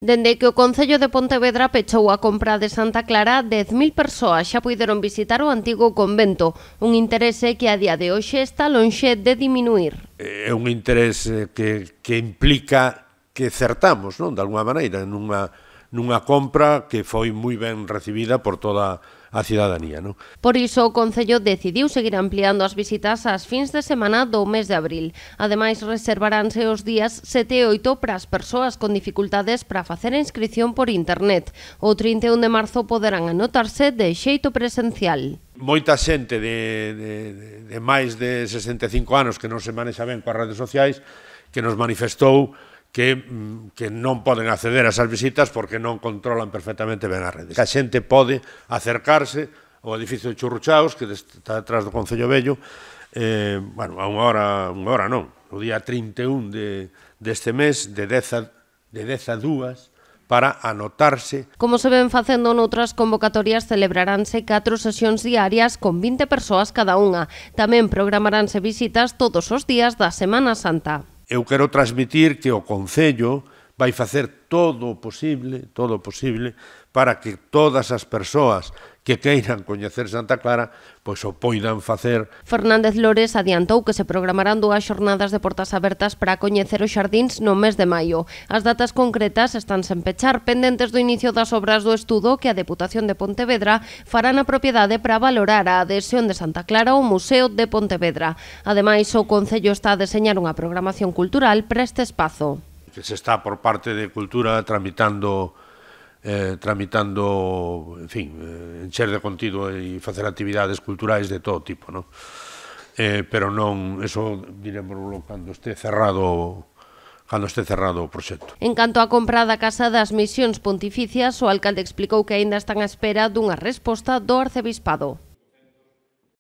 Dende que o Concello de Pontevedra pechou a compra de Santa Clara, 10.000 persoas xa puideron visitar o antigo convento, un interese que a día de hoxe está lonxe de diminuir. É un interese que implica que certamos, non, de alguma maneira, nunha compra que foi moi ben recibida por toda a cidadanía, non? Por iso, o Concello decidiu seguir ampliando as visitas ás fins de semana do mes de abril. Ademais, reservaránse os días 7 e 8 para as persoas con dificultades para facer a inscripción por internet. O 31 de marzo poderán anotarse de xeito presencial. Moita xente de máis de 65 anos que non se manexa ben coas redes sociais que nos manifestou que non poden acceder a esas visitas porque non controlan perfectamente ben as redes. A xente pode acercarse ao edificio de Churruchaos, que está detrás do Concello Vello, a unha hora non, o día 31 deste mes, de 10 a 2, para anotarse. Como se ven facendo noutras convocatorias, celebraránse 4 sesións diarias con 20 persoas cada unha. Tamén programaránse visitas todos os días da Semana Santa. Eu quero transmitir que o Concello vai facer todo o posible para que todas as persoas que queiran coñecer Santa Clara pois o poidan facer. Fernández Lores adiantou que se programarán 2 xornadas de portas abertas para coñecer os xardíns no mes de maio. As datas concretas están sen pechar, pendentes do inicio das obras do estudo que a Deputación de Pontevedra fará na propiedade para valorar a adhesión de Santa Clara ao Museo de Pontevedra. Ademais, o Concello está a deseñar unha programación cultural para este espazo. Que se está por parte de Cultura tramitando, en fin, encher de contido e facer actividades culturais de todo tipo, non? Pero non, eso diremoslo cando este cerrado o proxecto. En canto á compra da Casa das Misións Pontificias, o alcalde explicou que aínda están á espera dunha resposta do Arcebispado.